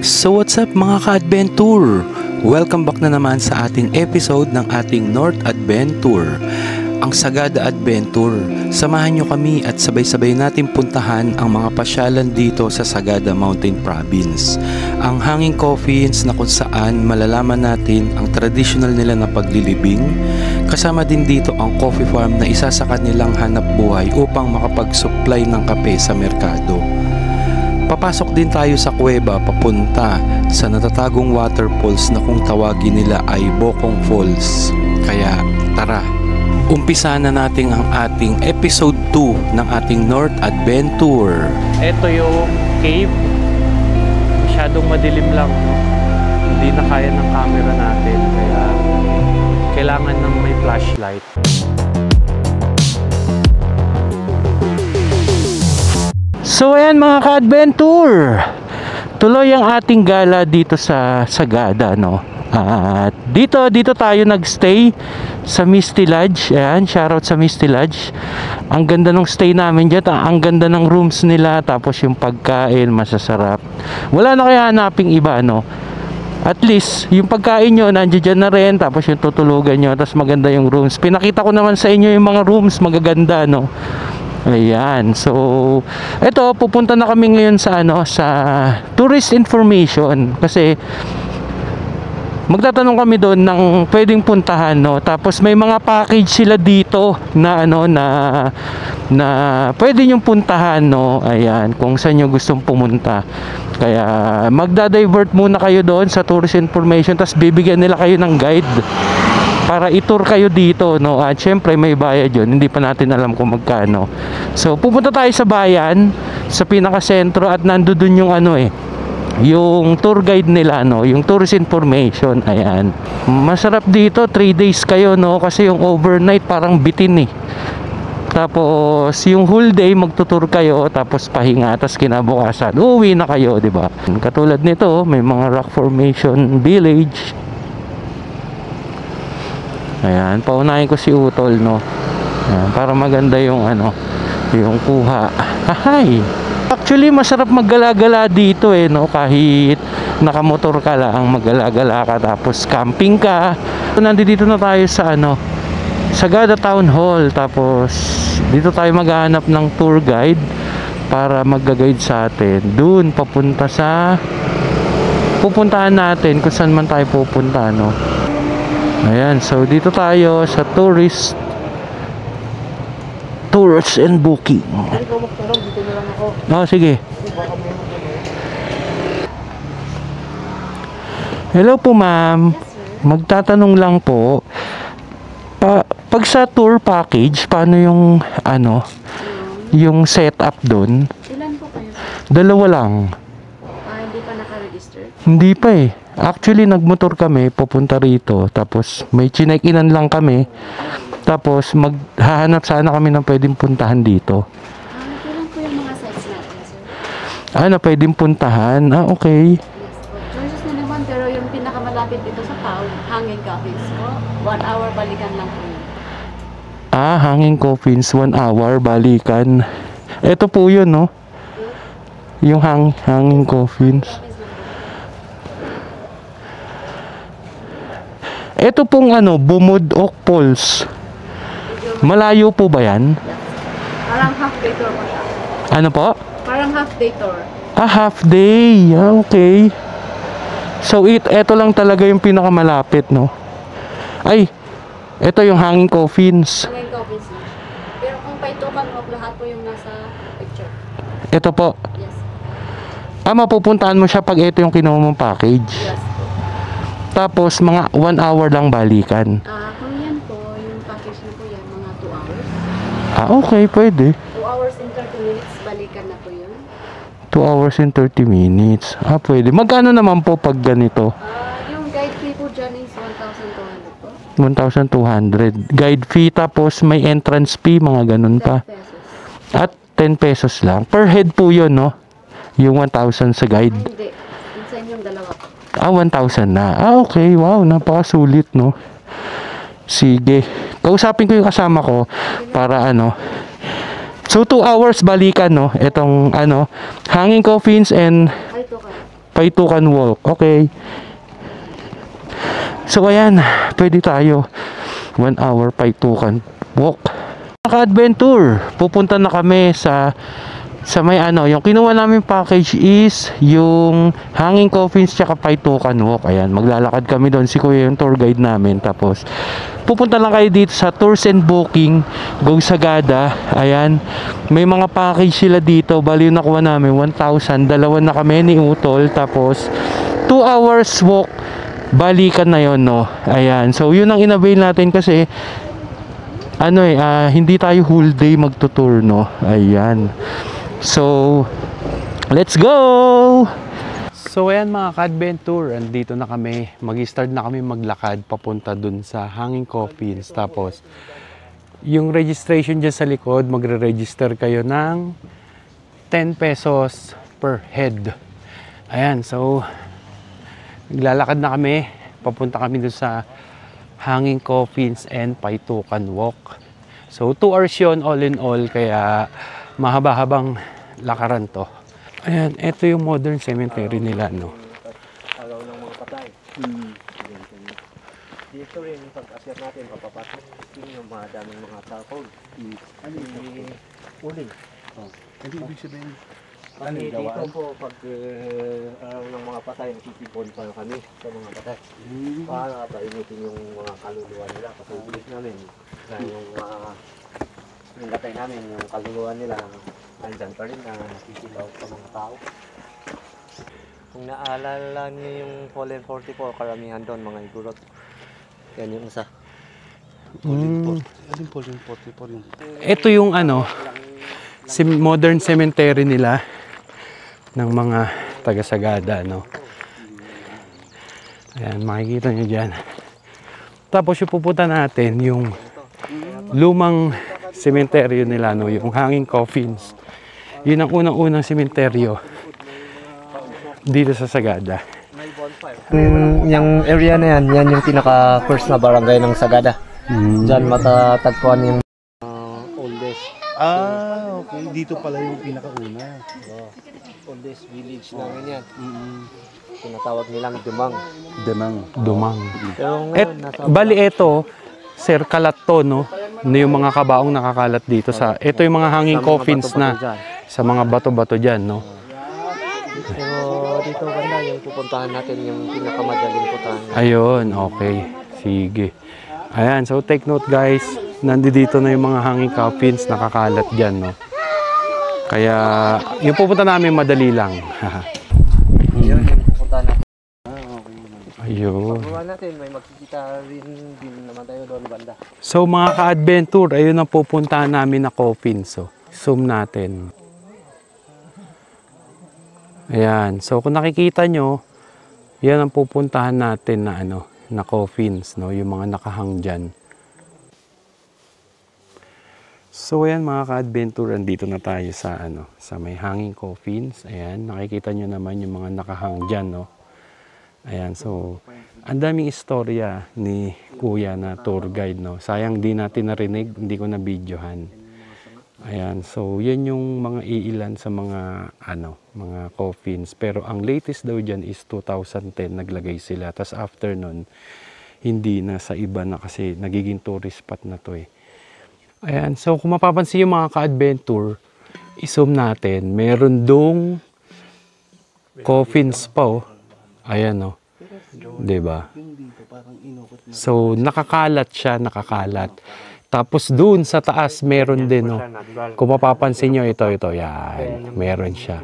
So what's up mga ka-adventure? Welcome back na naman sa ating episode ng ating North Adventure, ang Sagada Adventure. Samahan nyo kami at sabay-sabay natin puntahan ang mga pasyalan dito sa Sagada Mountain Province. Ang hanging coffins na kung saan malalaman natin ang traditional nila na paglilibing. Kasama din dito ang coffee farm na isa sa kanilang hanap buhay upang makapag-supply ng kape sa merkado. Papasok din tayo sa kuweba papunta sa natatagong waterfalls na kung tawagin nila ay Bokong Falls. Kaya tara, umpisa na natin ang ating episode 2 ng ating North Adventure. Ito yung cave. Masyadong madilim lang, no? Hindi na kaya ng camera natin, kaya kailangan ng may flashlight. So ayan mga ka-adventure, tuloy ang ating gala dito sa Sagada, no? At dito tayo nagstay sa Misty Lodge. Ayan, shoutout sa Misty Lodge. Ang ganda ng stay namin dyan, ang ganda ng rooms nila, tapos yung pagkain masasarap. Wala na kaya hanaping iba, no? At least yung pagkain nyo nandiyan na rin, tapos yung tutulugan nyo, tapos maganda yung rooms. Pinakita ko naman sa inyo yung mga rooms, magaganda, no? Ayan, so ito, pupunta na kami ngayon sa sa tourist information kasi magtatanong kami doon ng pwedeng puntahan, no? Tapos may mga package sila dito na na pwede nyong puntahan, no? Ayan, kung saan nyo gustong pumunta. Kaya magda-divert muna kayo doon sa tourist information, tapos bibigyan nila kayo ng guide para i-tour kayo dito, no? At syempre may bayad yun, hindi pa natin alam kung magkano. So pupunta tayo sa bayan, sa pinaka-sentro, at nandoon yung yung tour guide nila, no? Yung tourist information. Ayan, masarap dito, 3 days kayo, no? Kasi yung overnight parang bitin, tapos yung whole day magtutur kayo, tapos pahinga, tapos kinabukasan uuwi na kayo, di ba? Katulad nito, may mga rock formation village. Ayan, paunahin ko si Utol, no? Ayan, para maganda yung yung kuha. Hay! Actually, masarap maggala-gala dito, no? Kahit nakamotor ka lang, maggala-gala ka, tapos camping ka. So, nandito na tayo sa Sagada Town Hall. Tapos dito tayo maghahanap ng tour guide para mag-guide sa atin doon papunta sa pupuntahan natin, kung saan man tayo pupunta, no? Ayan, so dito tayo sa tours and booking. Sige. Hello po ma'am. Magtatanong lang po, pag sa tour package, paano yung yung setup doon? Ilan po kayo? 2 lang. Hindi pa naka-register? Hindi pa Actually, nagmotor kami papunta rito, tapos may chinek-inan lang kami, tapos maghahanap sana kami ng pwedeng puntahan dito. Ilan po yung mga sites natin, sir? Na pwedeng puntahan? Okay. Yes po. Choices na naman, pero yung pinakamalapit dito sa town, Hanging Coffins po. 1 hour balikan lang po yun. Hanging Coffins, 1 hour balikan. Ito po yun, no? Yung Hanging Coffins. Ito pong Bumudok Falls. Malayo po ba yan? Parang half day tour po siya. Ano po? Parang half day tour. Half day. Okay. So ito lang talaga yung pinakamalapit, no? Ay, ito yung Hanging Coffins. Hanging Coffins na. Pero kung paitukan mo, lahat po yung nasa picture. Ito po. Yes. Mapupuntahan mo siya pag ito yung kinuha mong package. Yes po. Tapos mga 1 hour lang balikan. Kung yan po, yung package na po yan, mga 2 hours. Okay, pwede. 2 hours and 30 minutes, balikan na po yun. 2 hours and 30 minutes. Pwede. Magkano naman po pag ganito? Yung guide fee po dyan is 1,200 po. 1,200. Guide fee, tapos may entrance fee, mga ganun 10 pa. pesos. At 10 pesos lang. Per head po yun, no? Yung 1,000 sa guide. Hindi. Minsan yung dalawa po. 1,000 na. Okay. Wow, napakasulit, no? Sige. Kausapin ko yung kasama ko para So 2 hours balikan, no? Itong Hanging Coffins and Paitukan Walk. Okay. So ayan, pwede tayo 1 hour Paitukan Walk. Naka-adventure, pupunta na kami sa may ano, yung kinuha namin package is yung Hanging Coffins tsaka Paitukan Walk. Ayan, maglalakad kami doon, si Kuya yung tour guide namin. Tapos pupunta lang kayo dito sa Tours and Booking, Go Sagada. Ayan, may mga package sila dito. Bali yung nakuha namin 1,000, dalawa na kami ni Utol. Tapos 2 hours walk, balikan na yon, no. Ayan, so yun ang inavail natin kasi ano hindi tayo whole day magtutour, no. Ayan. So, let's go! So, ayan mga ka-adventure, andito na kami. Mag-start na kami maglakad papunta dun sa Hanging Coffins. Tapos, yung registration dyan sa likod, magre-register kayo ng 10 pesos per head. Ayan, so, naglalakad na kami. Papunta kami dun sa Hanging Coffins and Paitukan Walk. So, 2 hours yun all in all, kaya mahaba-habang lakaran to. Ayan, ito yung modern cemetery nila, no. Alaw ng mga patay. Dito rin, pag-asyat natin, papapasok yung mga daming mga tao. Ano yung uling? Hindi ibig sabihin, Kasi dito po, pag araw ng mga patay, nakikipon pa kami sa mga patay. Para painitin yung mga kaluluwa nila. Kasi bilis namin, na yung gatay namin, yung kaluluwa nila, andyan pa rin na nakikilaw sa mga tao. Kung naalala niyo yung Fallen 44, karamihan doon, mga igurot. Yan yung isa. Alin po yung 44 yung... Ito yung ano, modern cemetery nila ng mga taga-Sagada, no. Ayan, makikita nyo dyan. Tapos yung pupunta natin, yung lumang sementeryo nila, no, yung Hanging Coffins. Yun ang unang-unang sementeryo dito sa Sagada. Yung area na yan, yan yung pinaka-first na barangay ng Sagada. Diyan matatagpuan yung oldest. Okay. Dito pala yung pinakauna. Oldest village namin yan. Tinatawag nilang Dumang. Dumang. Pero ngayon, nasa... Bali ito, Sir, kalat to, no? Yung mga kabaong nakakalat dito sa... Ito yung mga hanging coffins na sa mga bato-bato dyan, no? Pero dito banda yung pupuntahan natin yung pinakamadaling puntahan. Ayun, okay. Sige. Ayan, so take note guys. Nandito na yung mga hanging coffins nakakalat dyan, no? Kaya, yung pupunta namin madali lang. Yun yung pupuntahan natin. Ayun. Pagbuhan natin, may makikita rin din naman tayo doon banda. So mga ka-adventure, ayun ang pupuntahan namin na coffin. So, zoom natin. Ayan. So kung nakikita nyo, yan ang pupuntahan natin na ano, na coffins, no, yung mga nakahang dyan. So ayan mga ka-adventure, andito na tayo sa ano, sa may hanging coffins. Ayan, nakikita nyo naman yung mga nakahang dyan, no. Ayan, so ang daming istorya ni Kuya na tour guide, no. Sayang di natin narinig, hindi ko na videohan. Ayan, so yan yung mga iilan sa mga ano, mga coffins. Pero ang latest daw dyan is 2010 naglagay sila. Tapos after nun, hindi na, sa iba na kasi nagiging tourist spot na to eh. Ayan, so kung mapapansin yung mga ka-adventure, i-zoom natin, meron dong coffins pa, oh. Ayan, oh. Diba? So, nakakalat siya, nakakalat. Tapos doon sa taas, meron din, oh. Kung mapapansin nyo, ito, yan. Meron siya.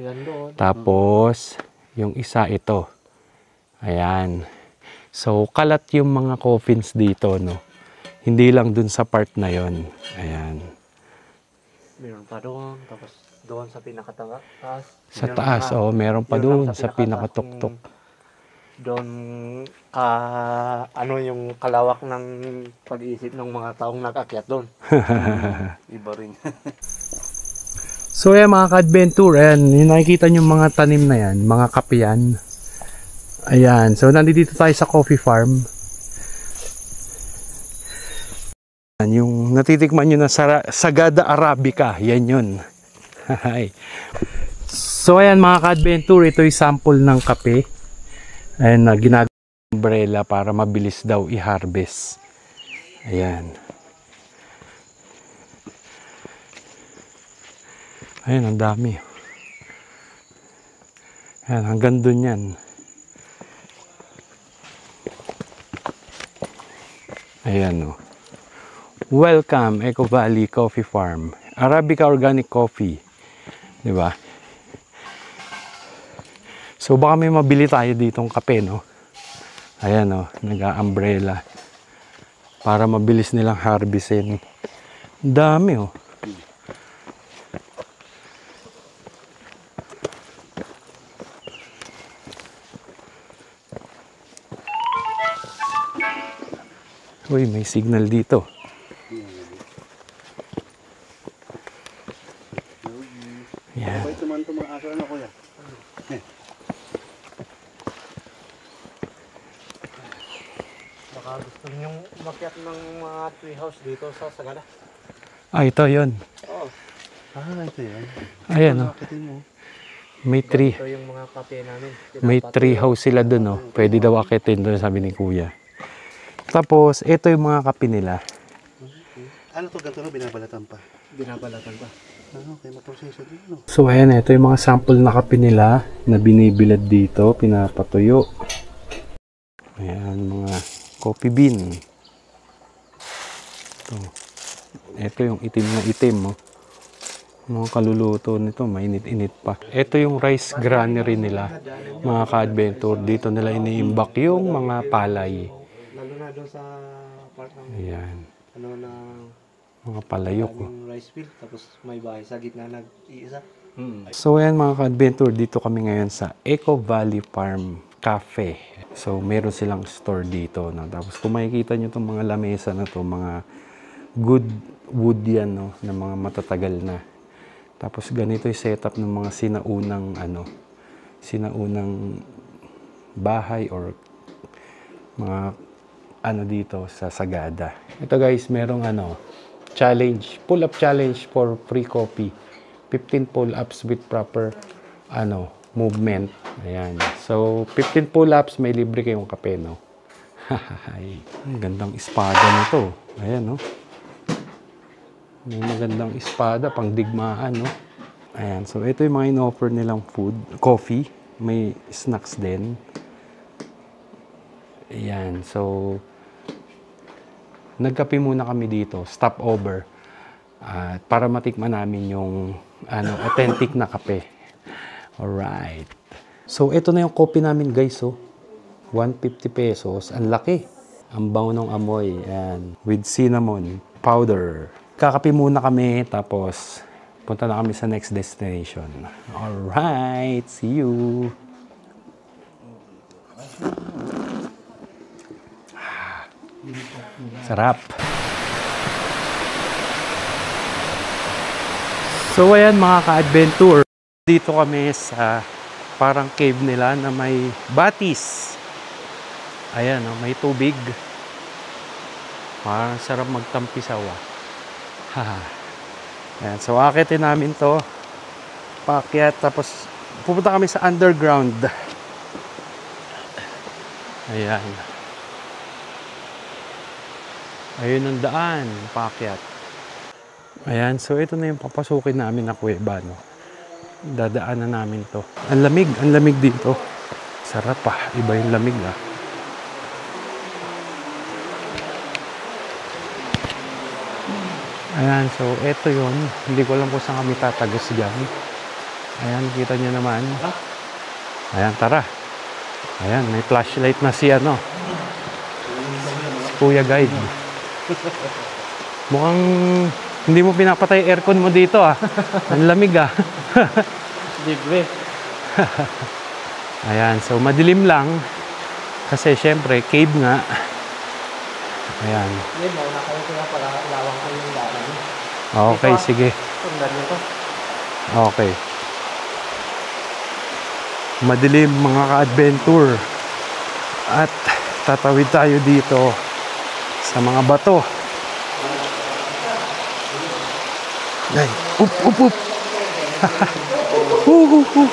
Tapos, yung isa ito. Ayan. So, kalat yung mga coffins dito, no. Hindi lang doon sa part na yon. Ayan. Meron pa doon, tapos doon sa pinakataas. Sa taas, oh, meron pa doon sa pinakatuktok. Doon ano yung kalawak ng pag-iisip ng mga taong nakakyat doon. Iba rin. So yan mga ka-adventure, ayan, yung nakikita nyo mga tanim na yan, mga kape yan. Ayan, so nandito tayo sa coffee farm. Ayan, yung natitikman nyo na Sagada Arabica, yan yun. So ayan mga ka-adventure, ito yung sample ng kape. Ayan, ginagawa ng umbrella para mabilis daw i-harvest. Ayan. Ayan, ang dami. Ayan, hanggang dun yan. Ayan o. Welcome, Eco Valley Coffee Farm. Arabica Organic Coffee. Diba? So baka may mabili tayo ditong kape, no? Ayan o, nag-umbrella. Para mabilis nilang harvestin. Dami o. Uy, may signal dito. Yan. Ito man tumaasa ano kuya? Baka gusto niyong umakyat ng mga tree house dito sa Sagada. Ah, ito yun. Oo. Ito yan. Ayan o. Pakitin mo. May tree. Ito yung mga kape namin. May tree house sila dun o. Pwede daw akitin dun, sabi ni kuya. Tapos, ito yung mga kape nila. Ano to ganito na binabalatan pa? Binabalatan pa. Okay, maproseso din no. So, ayan, ito yung mga sample na kape nila na binibilad dito, pinapatuyo. Ayan, mga coffee bean. Ito yung itim na itim, oh. Mga kaluluto nito, mainit-init pa. Ito yung rice granary nila, mga ka-adventure. Dito nila iniimbak yung mga palay. Lalo na doon sa part ng Ayan, ano na mga palayok, oh. yung rice field. Tapos may bahay sa gitna nag-iisa. So ayan mga ka-adventure, dito kami ngayon sa Eco Valley Farm Cafe. So meron silang store dito. No? Tapos kung makikita nyo itong mga lamesa na to, mga good wood yan, no? Na mga matatagal na. Tapos ganito yung setup ng mga sinaunang bahay or mga dito sa Sagada. Ito guys, merong challenge, pull-up challenge for free coffee. 15 pull-ups with proper movement. Ayan. So, 15 pull-ups, may libre kayong kape, no? Ang gandang espada nito. Ayan, no? May magandang espada, pang digmaan, no? Ayan. So, ito yung mga in-offer nilang food. Coffee. May snacks din. Ayan. So, nagkape muna kami dito. Stopover. Para matikman namin yung authentic na kape. Alright. So, ito na yung coffee namin, guys. Oh. 150 pesos. Ang laki. Ang bango ng amoy. Ayan. With cinnamon powder. Kakape muna kami. Tapos, punta na kami sa next destination. Alright. See you. Sarap. So, ayan mga ka-adventure. Dito kami sa parang cave nila na may batis. Ayan, may tubig. Parang sarap magtampisaw. Ayan, so akitin namin to. Paakyat, tapos pupunta kami sa underground. Ayan. Ayun ang daan, paakyat. Ayan, so ito na yung papasukin namin na kuweba, no? Dadaanan namin to. Ang lamig dito. Sarap pa, iba yung lamig, ah. Ayan, so ito yun. Hindi ko alam kung saan kami tatagos dyan. Ayan, kita nyo naman. Ayan, tara. Ayan, may flashlight na si Kuya Guide. Mukhang hindi mo pinapatay aircon mo dito, ah. Ang lamig, ah. Libre. Ayan, so madilim lang. Kasi syempre, cave nga. Ayan. Yan, mauna kayo kaya para lawang ko yung daan. Okay, sige. Sundan nyo to. Okay. Madilim mga ka-adventure. At tatawid tayo dito sa mga bato. Ay, up. Uhuhu.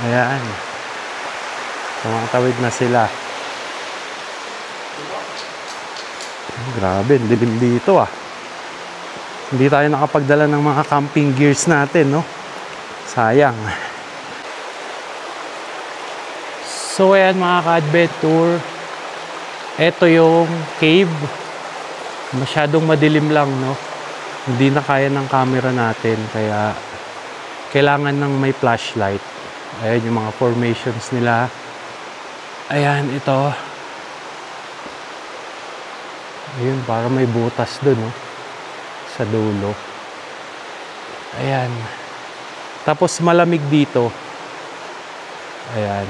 Ayan. Tumatawid na sila. Grabe, dilim dito ah. Hindi tayo nakapagdala ng mga camping gears natin, no? Sayang. So ayan mga ka-adventure, ito yung cave. Masyadong madilim lang, no? Hindi na kaya ng camera natin, kaya kailangan ng may flashlight. Ayan yung mga formations nila. Ayan, ito. Ayun, para may butas dun, no? Sa dulo. Ayan. Tapos malamig dito. Ayan.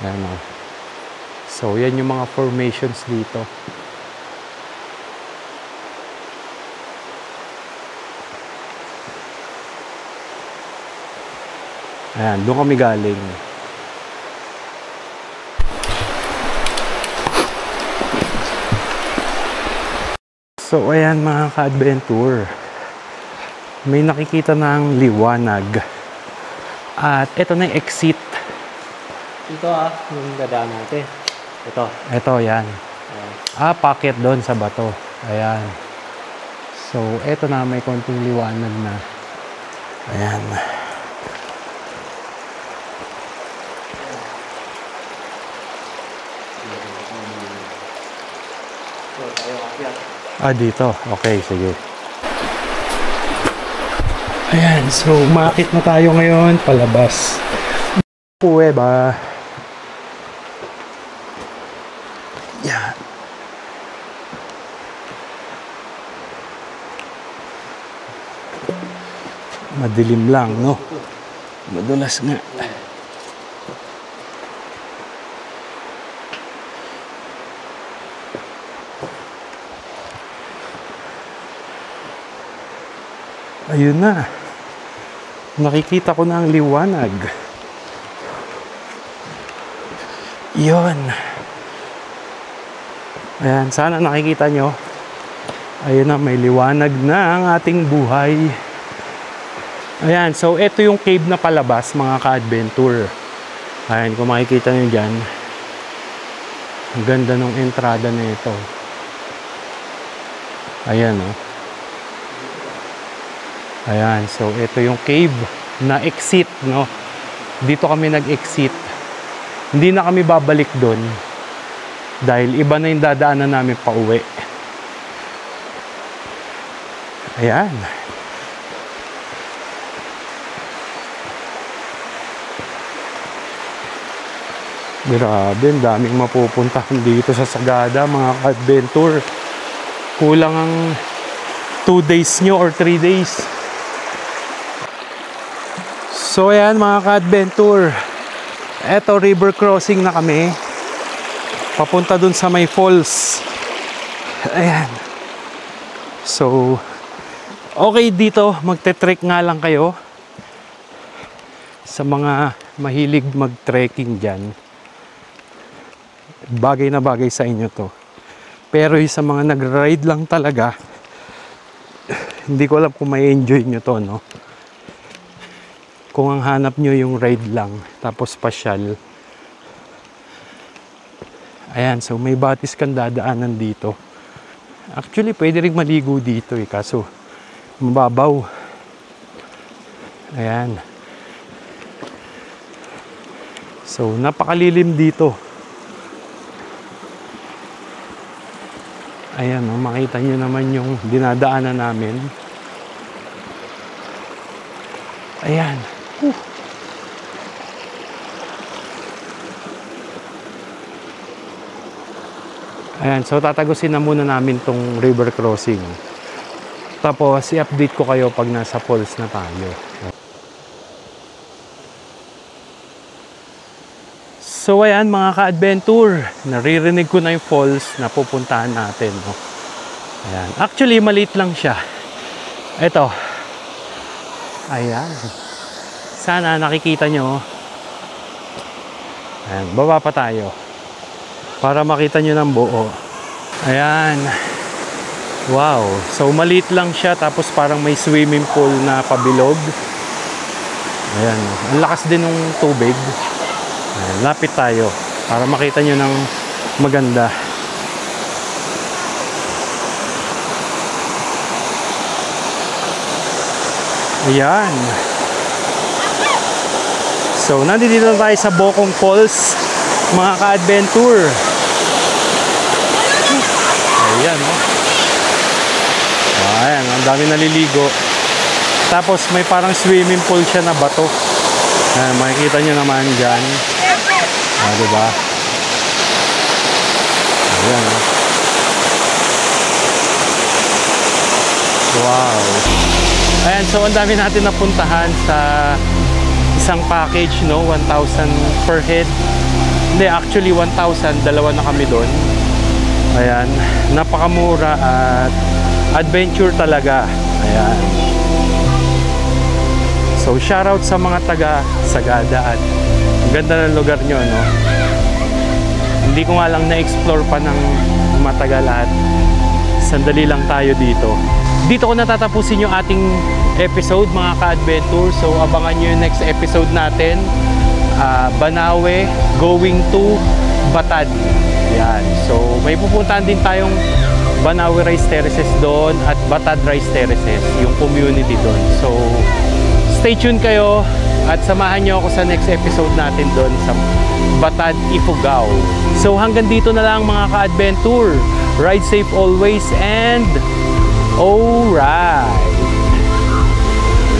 Ayan, o. So, yan yung mga formations dito. Ayan, doon kami galing. So, ayan mga ka-adventure. May nakikita ng liwanag. At ito na yung exit. Ito yung dadaan natin. Ito, yan. Packet doon sa bato. Ayan. So, ito na, may konting liwanag na. Ayan. Dito. Okay, sige. Ayan, so umakit na tayo ngayon palabas. Kuweba. Yan. Madilim lang, no? Madulas nga. Ayun na. Nakikita ko na ang liwanag. Yun. Ayan, sana nakikita nyo. Ayun na, may liwanag na ang ating buhay. Ayan, so ito yung cave na palabas, mga ka-adventure. Ayan, kung makikita nyo dyan. Ang ganda ng entrada na ito. Ayan, oh. Ayan, so ito yung cave na exit, no? Dito kami nag-exit. Hindi na kami babalik doon dahil iba na yung dadaanan namin pa uwi. Ayan. Grabe, ang daming mapupuntahan dito sa Sagada, mga ka-adventure. Kulang ang 2 days nyo or 3 days. So ayan mga ka-adventure, eto river crossing na kami papunta dun sa may falls. Ayan. So okay dito, magte-trek nga lang kayo sa mga mahilig mag-trekking dyan. Bagay na bagay sa inyo to. Pero yung sa mga nag-ride lang talaga, hindi ko alam kung may enjoy nyo to, no? Kung ang hanap nyo yung ride lang, tapos pasyal. Ayan, so may batis kang dadaanan dito. Actually, pwede rin maligo dito kaso mababaw. Ayan. So, napakalilim dito. Ayan, makita nyo naman yung dinadaanan namin. Ayan. Ayan, so tatagusin na muna namin tong river crossing. Tapos, i-update ko kayo pag nasa falls na tayo. So, ayan mga ka-adventure. Naririnig ko na yung falls na pupuntahan natin. No? Ayan. Actually, maliit lang siya. Ito. Ayan. Sana nakikita nyo. Ayan, baba pa tayo para makita nyo ng buo. Ayan. Wow. So maliit lang siya tapos parang may swimming pool na pabilog. Ayan. Ang lakas din ng tubig. Ayan, lapit tayo para makita nyo ng maganda. Ayan. So, nandito na tayo sa Bokong Falls, mga ka-adventure. Ayan, oh. Ayan, ang dami naliligo. Tapos, may parang swimming pool siya na bato. Ayan, makikita nyo naman dyan. Diba? Ayan, oh. Wow. Ayan, so ang dami natin napuntahan sa isang package, no? 1,000 per head. Hindi, actually 1,000, dalawa na kami doon. Ayan, napakamura at adventure talaga. Ayan. So, shoutout sa mga taga Sagada at ang ganda ng lugar nyo, no? Hindi ko nga lang na-explore pa ng matagal at sandali lang tayo dito. Dito ko natatapusin yung ating episode, mga ka-adventure. So abangan nyo yung next episode natin. Banawe going to Batad. Yan. So may pupuntahan din tayong Banawe Rice Terraces doon at Batad Rice Terraces, yung community doon. So stay tuned kayo at samahan nyo ako sa next episode natin doon sa Batad, Ifugao. So hanggang dito na lang, mga ka-adventure. Ride safe always and alright!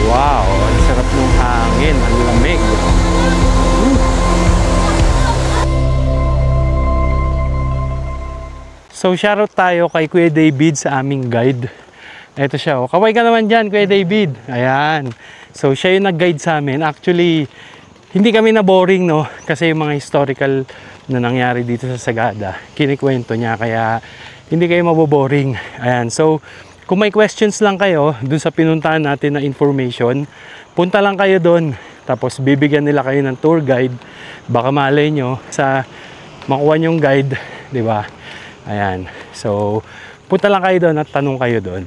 Wow, ang sarap ng hangin, ang lamig. So shoutout tayo kay Kuya David sa aming guide. Ito siya, oh. Kaway ka naman dyan, Kuya David. Ayan. So siya yung nag-guide sa amin. Actually, hindi kami na boring, no? Kasi yung mga historical na nangyari dito sa Sagada, kinikwento niya, kaya hindi kayo maboboring. Ayan, so kung may questions lang kayo dun sa pinuntahan natin na information, punta lang kayo dun. Tapos bibigyan nila kayo ng tour guide. Baka malay nyo sa makuha nyong guide, di ba? Ayan. So punta lang kayo dun at tanong kayo dun.